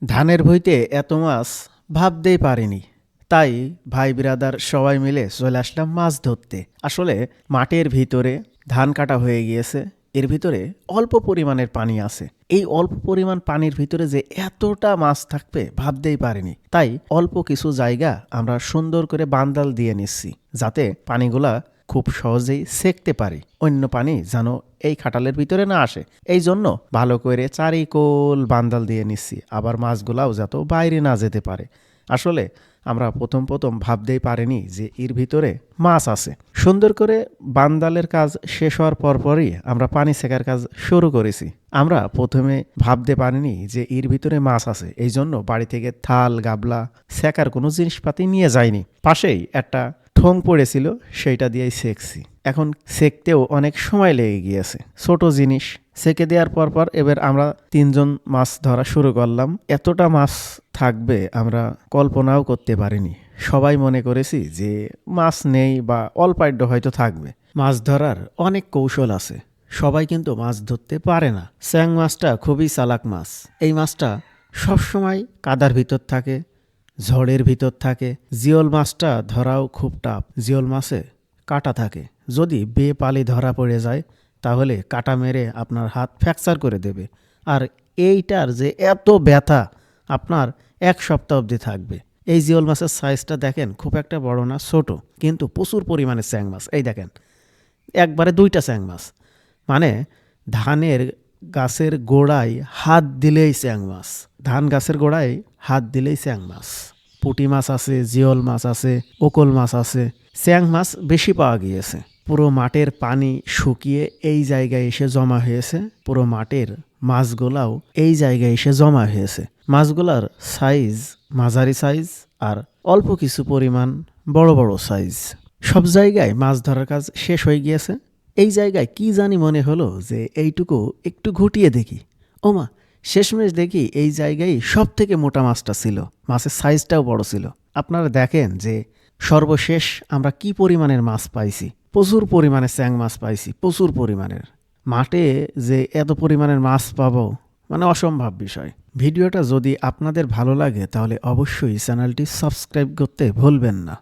ধানের ভুঁইতে এত মাছ ভাবতেই পারিনি। তাই ভাই বিরাদার সবাই মিলে চলে আসলাম মাছ ধরতে। আসলে মাঠের ভিতরে ধান কাটা হয়ে গিয়েছে, এর ভিতরে অল্প পরিমাণের পানি আছে। এই অল্প পরিমাণ পানির ভিতরে যে এতটা মাছ থাকবে ভাবতেই পারিনি। তাই অল্প কিছু জায়গা আমরা সুন্দর করে বান্দাল দিয়ে নিচ্ছি, যাতে পানিগুলা খুব সহজেই সেকতে পারি, অন্য পানি যেন এই খাটালের ভিতরে না আসে। এই জন্য ভালো করে চারিকোল বান্দাল দিয়ে নিচ্ছি, আবার মাছগুলাও যাতে বাইরে না যেতে পারে। আসলে আমরা প্রথম প্রথম ভাবতেই পারিনি যে এর ভিতরে মাছ আছে। সুন্দর করে বান্দালের কাজ শেষ হওয়ার পরপরই আমরা পানি সেকার কাজ শুরু করেছি। আমরা প্রথমে ভাবতে পারিনি যে এর ভিতরে মাছ আছে, এই জন্য বাড়ি থেকে থাল গাবলা সেকার কোনো জিনিসপাতি নিয়ে যাইনি। পাশেই একটা ঠোং পড়েছিল, সেইটা দিয়েই সেকছি। এখন সেকতেও অনেক সময় লেগে গিয়েছে। ছোট জিনিস সেকে দেওয়ার পর এবার আমরা তিনজন মাছ ধরা শুরু করলাম। এতটা মাছ থাকবে আমরা কল্পনাও করতে পারিনি। সবাই মনে করেছি যে মাছ নেই বা অল্পাঢ্য হয়তো থাকবে। মাছ ধরার অনেক কৌশল আছে, সবাই কিন্তু মাছ ধরতে পারে না। স্যাং মাছটা খুবই চালাক মাছ। এই মাছটা সবসময় কাদার ভিতর থাকে, ঝড়ের ভিতর থাকে। জিওল মাছটা ধরাও খুব টাফ। জিওল মাছে কাটা থাকে, যদি বেপালি ধরা পড়ে যায় তাহলে কাটা মেরে আপনার হাত ফ্র্যাকচার করে দেবে। আর এইটার যে এত ব্যথা আপনার এক সপ্তাহ অবধি থাকবে। এই জিওল মাছের সাইজটা দেখেন, খুব একটা বড় না, ছোট, কিন্তু প্রচুর পরিমাণে স্যাং মাছ। এই দেখেন, একবারে দুইটা স্যাং মাছ, মানে ধানের গাছের গোড়ায় হাত দিলেই স্যাং মাছ। ধান গাছের গোড়ায় হাত দিলেই স্যাং মাছ। পুঁটি মাছ আছে, জিওল মাছ আছে, ওকল মাছ আছে। স্যাং মাছ বেশি পাওয়া গিয়েছে। পুরো মাঠের পানি শুকিয়ে এই জায়গায় এসে জমা হয়েছে। পুরো মাঠের মাছগুলাও এই জায়গায় এসে জমা হয়েছে। মাছগুলার সাইজ মাঝারি সাইজ, আর অল্প কিছু পরিমাণ বড় বড় সাইজ। সব জায়গায় মাছ ধরার কাজ শেষ হয়ে গিয়েছে। এই জায়গায় কি জানি মনে হলো যে এইটুকু একটু ঘুটিয়ে দেখি। ওমা, শেষমেশ দেখি এই জায়গায় সব থেকে মোটা মাছটা ছিল। মাছের সাইজটাও বড় ছিল। আপনারা দেখেন যে সর্বশেষ আমরা কি পরিমাণের মাছ পাইছি। প্রচুর পরিমাণে স্যাং মাছ পাইছি, প্রচুর পরিমাণের। মাঠে যে এত পরিমাণের মাছ পাবো, মানে অসম্ভব বিষয়। ভিডিওটা যদি আপনাদের ভালো লাগে তাহলে অবশ্যই চ্যানেলটি সাবস্ক্রাইব করতে ভুলবেন না।